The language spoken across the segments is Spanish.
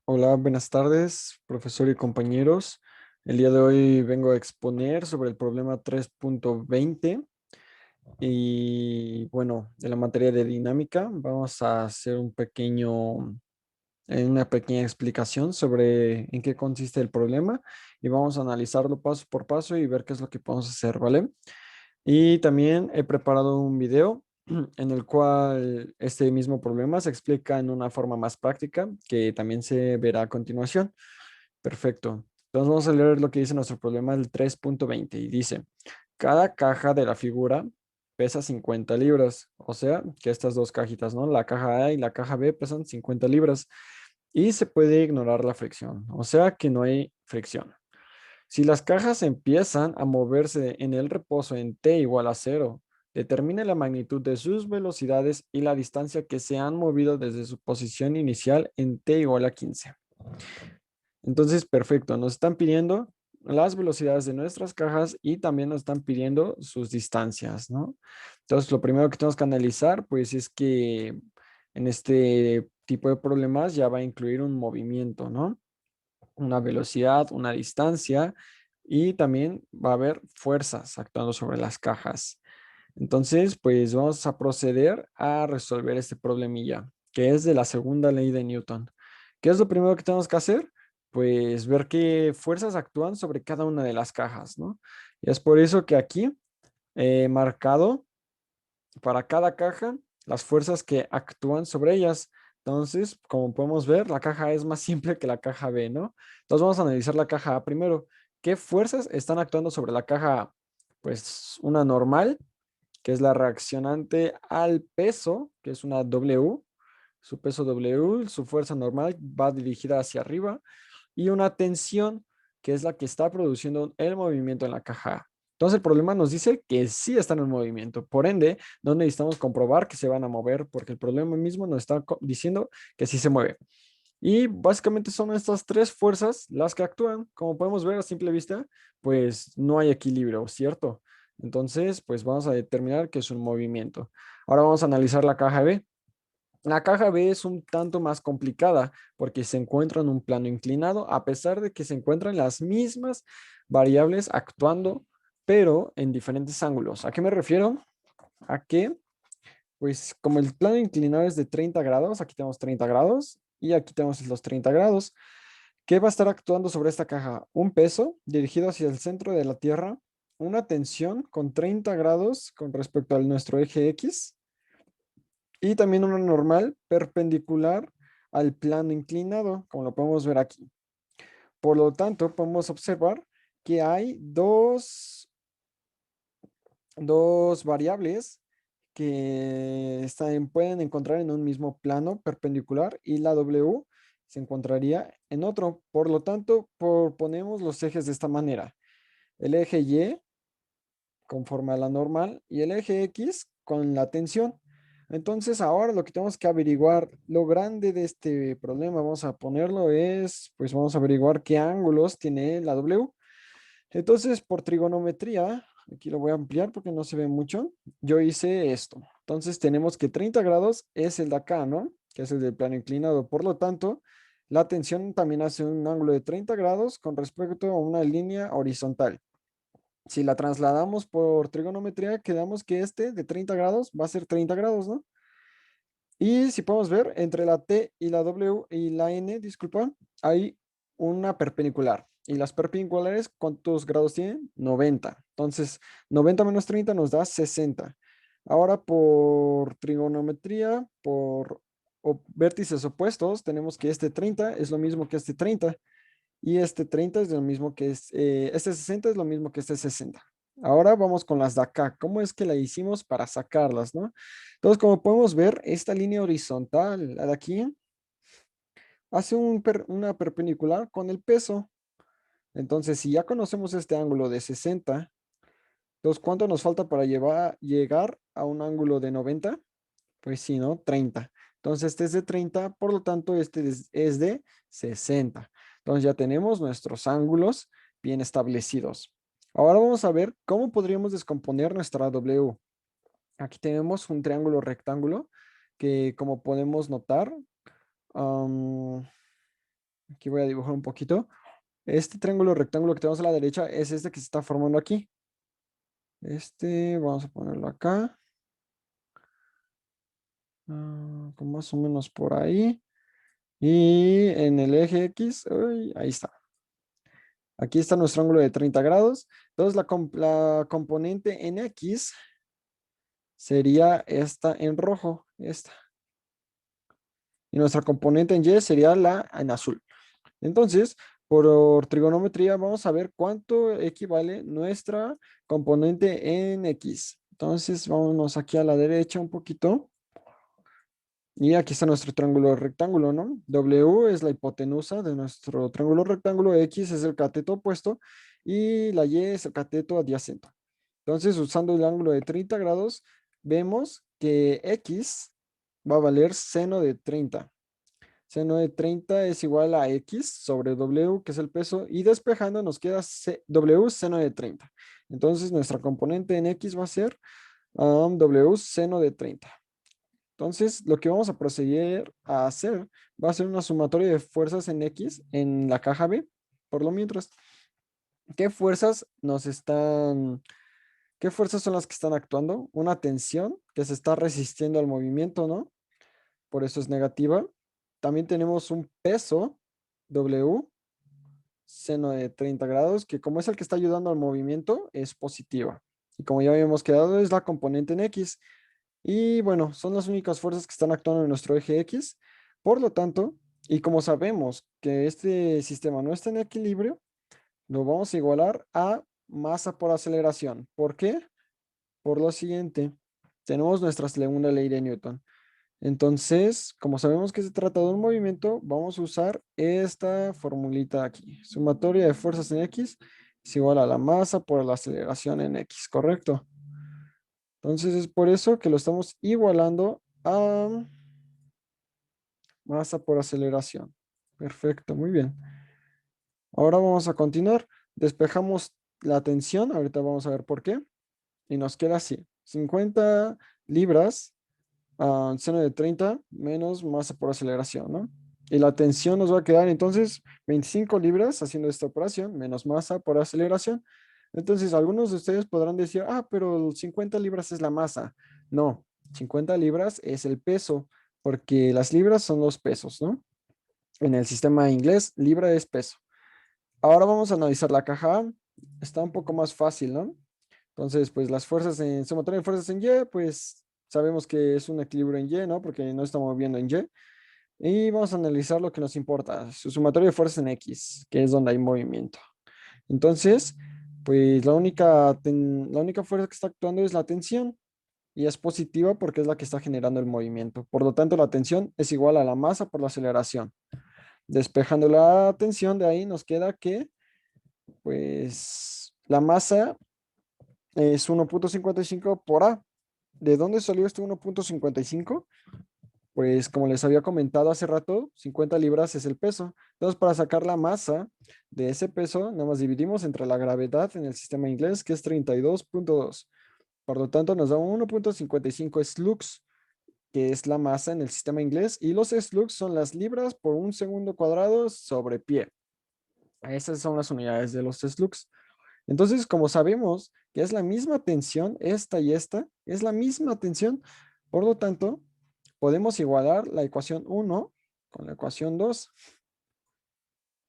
Hola, buenas tardes, profesor y compañeros. El día de hoy vengo a exponer sobre el problema 3.20 y bueno, de la materia de dinámica. Vamos a hacer una pequeña explicación sobre en qué consiste el problema y vamos a analizarlo paso por paso y ver qué es lo que podemos hacer, ¿vale? Y también he preparado un video en el cual este mismo problema se explica en una forma más práctica que también se verá a continuación. Perfecto. Entonces vamos a leer lo que dice nuestro problema del 3.20 y dice, cada caja de la figura pesa 50 libras, o sea, que estas dos cajitas, ¿no? La caja A y la caja B pesan 50 libras y se puede ignorar la fricción, o sea que no hay fricción. Si las cajas empiezan a moverse en el reposo en t igual a cero, determine la magnitud de sus velocidades y la distancia que se han movido desde su posición inicial en t igual a 15. Entonces, perfecto, nos están pidiendo las velocidades de nuestras cajas y también nos están pidiendo sus distancias, ¿no? Entonces, lo primero que tenemos que analizar, pues, es que en este tipo de problemas ya va a incluir un movimiento, ¿no? Una velocidad, una distancia y también va a haber fuerzas actuando sobre las cajas. Entonces, pues vamos a proceder a resolver este problemilla, que es de la segunda ley de Newton. ¿Qué es lo primero que tenemos que hacer? Pues ver qué fuerzas actúan sobre cada una de las cajas, ¿no? Y es por eso que aquí he marcado para cada caja las fuerzas que actúan sobre ellas. Entonces, como podemos ver, la caja A es más simple que la caja B, ¿no? Entonces vamos a analizar la caja A primero. ¿Qué fuerzas están actuando sobre la caja A? Pues una normal, que es la reaccionante al peso, que es una W, su peso W, su fuerza normal va dirigida hacia arriba, y una tensión, que es la que está produciendo el movimiento en la caja A. Entonces el problema nos dice que sí están en movimiento, por ende, no necesitamos comprobar que se van a mover, porque el problema mismo nos está diciendo que sí se mueve. Y básicamente son estas tres fuerzas las que actúan. Como podemos ver a simple vista, pues no hay equilibrio, ¿cierto? Entonces, pues vamos a determinar que es un movimiento. Ahora vamos a analizar la caja B. La caja B es un tanto más complicada porque se encuentra en un plano inclinado, a pesar de que se encuentran las mismas variables actuando, pero en diferentes ángulos. ¿A qué me refiero? A que, pues como el plano inclinado es de 30 grados, aquí tenemos 30 grados y aquí tenemos los 30 grados. ¿Qué va a estar actuando sobre esta caja? Un peso dirigido hacia el centro de la Tierra, una tensión con 30 grados con respecto a nuestro eje X y también una normal perpendicular al plano inclinado, como lo podemos ver aquí. Por lo tanto, podemos observar que hay dos variables que pueden encontrar en un mismo plano perpendicular y la W se encontraría en otro. Por lo tanto, ponemos los ejes de esta manera. El eje Y conforme a la normal y el eje X con la tensión. Entonces, ahora lo que tenemos que averiguar, lo grande de este problema, vamos a ponerlo es, pues vamos a averiguar qué ángulos tiene la W. Entonces, por trigonometría, aquí lo voy a ampliar porque no se ve mucho, yo hice esto. Entonces, tenemos que 30 grados es el de acá, ¿no? Que es el del plano inclinado. Por lo tanto, la tensión también hace un ángulo de 30 grados con respecto a una línea horizontal. Si la trasladamos por trigonometría, quedamos que este de 30 grados va a ser 30 grados, ¿no? Y si podemos ver, entre la T y la W y la N, disculpa, hay una perpendicular. Y las perpendiculares, ¿cuántos grados tienen? 90. Entonces, 90 menos 30 nos da 60. Ahora, por trigonometría, por vértices opuestos, tenemos que este 30 es lo mismo que este 30. Y este 30 es lo mismo que este 60 es lo mismo que este 60. Ahora vamos con las de acá. ¿Cómo es que la hicimos para sacarlas, no? Entonces, como podemos ver, esta línea horizontal, la de aquí, hace una perpendicular con el peso. Entonces, si ya conocemos este ángulo de 60, entonces, ¿cuánto nos falta para llegar a un ángulo de 90? Pues sí, ¿no? 30. Entonces, este es de 30, por lo tanto, este es de 60. Entonces, ya tenemos nuestros ángulos bien establecidos. Ahora vamos a ver cómo podríamos descomponer nuestra W. Aquí tenemos un triángulo rectángulo que, como podemos notar, Aquí voy a dibujar un poquito. Este triángulo rectángulo que tenemos a la derecha es este que se está formando aquí. Este, vamos a ponerlo acá. Con más o menos por ahí. Y en el eje X, uy, ahí está. Aquí está nuestro ángulo de 30 grados. Entonces la componente en X sería esta en rojo, esta. Y nuestra componente en Y sería la en azul. Entonces, por trigonometría vamos a ver cuánto equivale nuestra componente en X. Entonces, vámonos aquí a la derecha un poquito. Y aquí está nuestro triángulo rectángulo, ¿no? W es la hipotenusa de nuestro triángulo rectángulo, X es el cateto opuesto y la Y es el cateto adyacente. Entonces, usando el ángulo de 30 grados, vemos que X va a valer seno de 30. Seno de 30 es igual a X sobre W, que es el peso, y despejando nos queda W seno de 30. Entonces, nuestra componente en X va a ser W seno de 30. Entonces, lo que vamos a proceder a hacer va a ser una sumatoria de fuerzas en X en la caja B. Por lo mientras, ¿qué fuerzas nos están, qué fuerzas son las que están actuando? Una tensión que se está resistiendo al movimiento, ¿no? Por eso es negativa. También tenemos un peso, W, seno de 30 grados, que como es el que está ayudando al movimiento, es positiva. Y como ya habíamos quedado, es la componente en X. Y bueno, son las únicas fuerzas que están actuando en nuestro eje X. Por lo tanto, y como sabemos que este sistema no está en equilibrio, lo vamos a igualar a masa por aceleración. ¿Por qué? Por lo siguiente, tenemos nuestra segunda ley de Newton. Entonces, como sabemos que se trata de un movimiento, vamos a usar esta formulita aquí. Sumatoria de fuerzas en X es igual a la masa por la aceleración en X, ¿correcto? Entonces es por eso que lo estamos igualando a masa por aceleración. Perfecto, muy bien. Ahora vamos a continuar. Despejamos la tensión, ahorita vamos a ver por qué. Y nos queda así, 50 libras seno de 30 menos masa por aceleración, ¿no? Y la tensión nos va a quedar entonces 25 libras haciendo esta operación menos masa por aceleración. Entonces, algunos de ustedes podrán decir, pero 50 libras es la masa. No, 50 libras es el peso, porque las libras son los pesos, ¿no? En el sistema inglés, libra es peso. Ahora vamos a analizar la caja A. Está un poco más fácil, ¿no? Entonces, pues las fuerzas en sumatoria de fuerzas en Y, pues sabemos que es un equilibrio en Y, ¿no? Porque no estamos moviendo en Y. Y vamos a analizar lo que nos importa, su sumatoria de fuerzas en X, que es donde hay movimiento. Entonces, pues la única fuerza que está actuando es la tensión y es positiva porque es la que está generando el movimiento. Por lo tanto, la tensión es igual a la masa por la aceleración. Despejando la tensión de ahí nos queda que, pues, la masa es 1,55 por A. ¿De dónde salió este 1,55? Pues como les había comentado hace rato, 50 libras es el peso. Entonces, para sacar la masa de ese peso, nada más dividimos entre la gravedad en el sistema inglés, que es 32,2. Por lo tanto, nos da 1,55 slugs, que es la masa en el sistema inglés, y los slugs son las libras por un segundo cuadrado sobre pie. Esas son las unidades de los slugs. Entonces, como sabemos que es la misma tensión, esta y esta, es la misma tensión, por lo tanto, podemos igualar la ecuación 1 con la ecuación 2.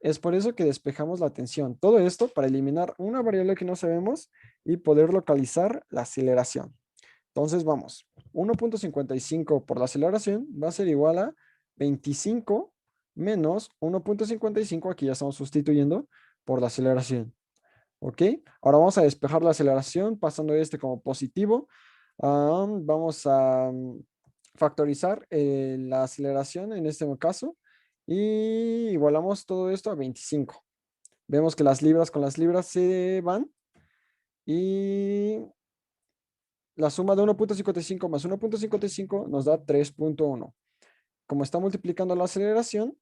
Es por eso que despejamos la tensión. Todo esto para eliminar una variable que no sabemos y poder localizar la aceleración. Entonces, vamos. 1,55 por la aceleración va a ser igual a 25 menos 1,55, aquí ya estamos sustituyendo, por la aceleración. ¿Ok? Ahora vamos a despejar la aceleración pasando este como positivo. Vamos a factorizar la aceleración en este caso y igualamos todo esto a 25. Vemos que las libras con las libras se van y la suma de 1,55 más 1,55 nos da 3,1. Como está multiplicando la aceleración,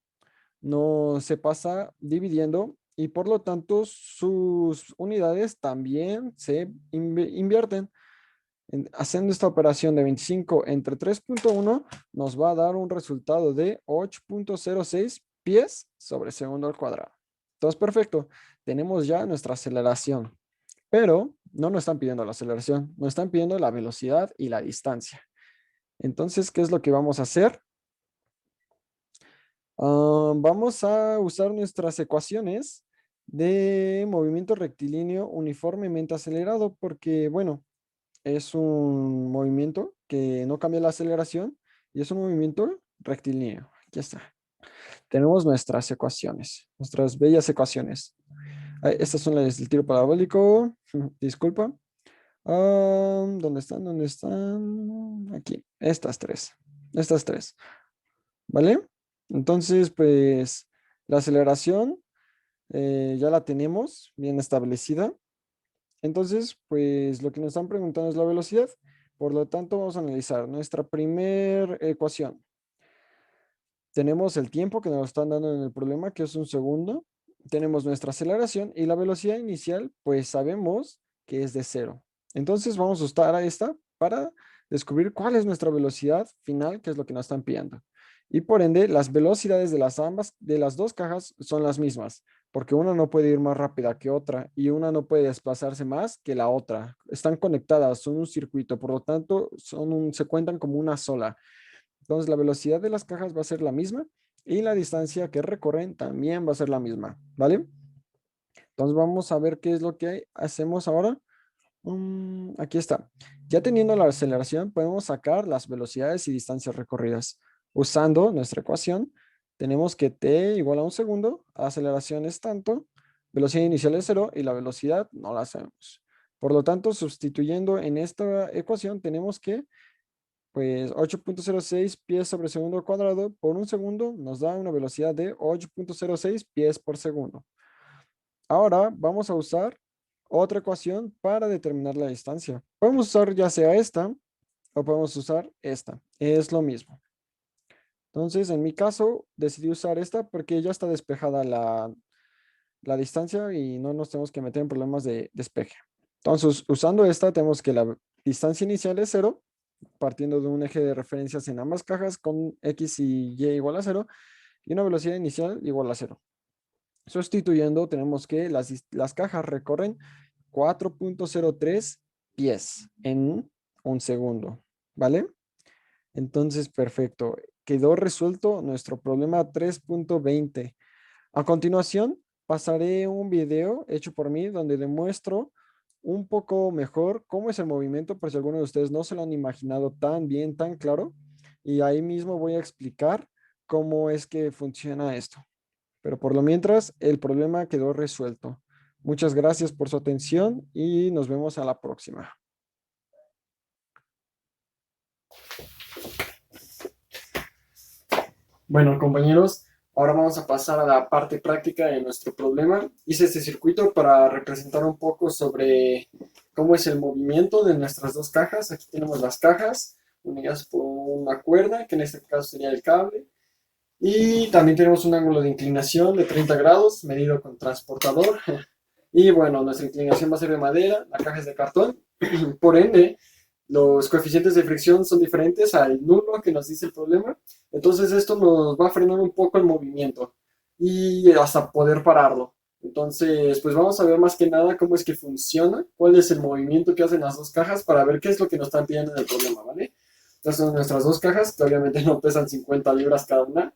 no se pasa dividiendo y por lo tanto sus unidades también se invierten. Haciendo esta operación de 25 entre 3,1 nos va a dar un resultado de 8,06 pies sobre segundo al cuadrado. Entonces, perfecto. Tenemos ya nuestra aceleración, pero no nos están pidiendo la aceleración, nos están pidiendo la velocidad y la distancia. Entonces, ¿qué es lo que vamos a hacer? Vamos a usar nuestras ecuaciones de movimiento rectilíneo uniformemente acelerado porque, bueno, es un movimiento que no cambia la aceleración y es un movimiento rectilíneo. Aquí está. Tenemos nuestras ecuaciones, nuestras bellas ecuaciones. Estas son las del tiro parabólico. Disculpa. ¿Dónde están? ¿Dónde están? Aquí. Estas tres. Estas tres. ¿Vale? Entonces, pues la aceleración ya la tenemos bien establecida. Entonces, pues lo que nos están preguntando es la velocidad. Por lo tanto, vamos a analizar nuestra primera ecuación. Tenemos el tiempo que nos están dando en el problema, que es un segundo. Tenemos nuestra aceleración y la velocidad inicial, pues sabemos que es de cero. Entonces vamos a usar a esta para descubrir cuál es nuestra velocidad final, que es lo que nos están pidiendo. Y por ende, las velocidades de las dos cajas son las mismas, porque una no puede ir más rápida que otra y una no puede desplazarse más que la otra. Están conectadas, son un circuito, por lo tanto, se cuentan como una sola. Entonces, la velocidad de las cajas va a ser la misma y la distancia que recorren también va a ser la misma, ¿vale? Entonces, vamos a ver qué es lo que hacemos ahora. Aquí está. Ya teniendo la aceleración, podemos sacar las velocidades y distancias recorridas. Usando nuestra ecuación, tenemos que t igual a un segundo, aceleración es tanto, velocidad inicial es cero y la velocidad no la sabemos. Por lo tanto, sustituyendo en esta ecuación, tenemos que pues 8.06 pies sobre segundo al cuadrado por un segundo nos da una velocidad de 8.06 pies por segundo. Ahora vamos a usar otra ecuación para determinar la distancia. Podemos usar ya sea esta o podemos usar esta. Es lo mismo. Entonces, en mi caso, decidí usar esta porque ya está despejada la distancia y no nos tenemos que meter en problemas de despeje. Entonces, usando esta, tenemos que la distancia inicial es cero partiendo de un eje de referencias en ambas cajas con X y Y igual a cero y una velocidad inicial igual a cero. Sustituyendo, tenemos que las cajas recorren 4.03 pies en un segundo, ¿vale? Entonces, perfecto. Quedó resuelto nuestro problema 3.20. A continuación, pasaré un video hecho por mí donde demuestro un poco mejor cómo es el movimiento, por si alguno de ustedes no se lo han imaginado tan bien, tan claro. Y ahí mismo voy a explicar cómo es que funciona esto. Pero por lo mientras, el problema quedó resuelto. Muchas gracias por su atención y nos vemos a la próxima. Bueno, compañeros, ahora vamos a pasar a la parte práctica de nuestro problema. Hice este circuito para representar un poco sobre cómo es el movimiento de nuestras dos cajas. Aquí tenemos las cajas unidas por una cuerda, que en este caso sería el cable. Y también tenemos un ángulo de inclinación de 30 grados, medido con transportador. Y bueno, nuestra inclinación va a ser de madera, la caja es de cartón. Por ende, los coeficientes de fricción son diferentes al nulo que nos dice el problema. Entonces esto nos va a frenar un poco el movimiento y hasta poder pararlo. Entonces, pues vamos a ver más que nada cómo es que funciona, cuál es el movimiento que hacen las dos cajas para ver qué es lo que nos están pidiendo en el problema, ¿vale? Entonces son nuestras dos cajas, que obviamente no pesan 50 libras cada una,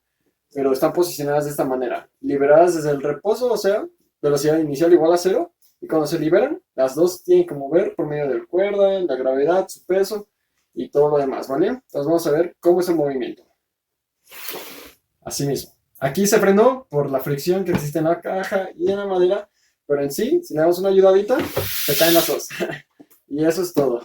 pero están posicionadas de esta manera, liberadas desde el reposo, o sea, velocidad inicial igual a cero, y cuando se liberan, las dos tienen que mover por medio de la cuerda, la gravedad, su peso y todo lo demás, ¿vale? Entonces vamos a ver cómo es el movimiento. Así mismo. Aquí se frenó por la fricción que existe en la caja y en la madera, pero en sí, si le damos una ayudadita, se caen las dos. Y eso es todo.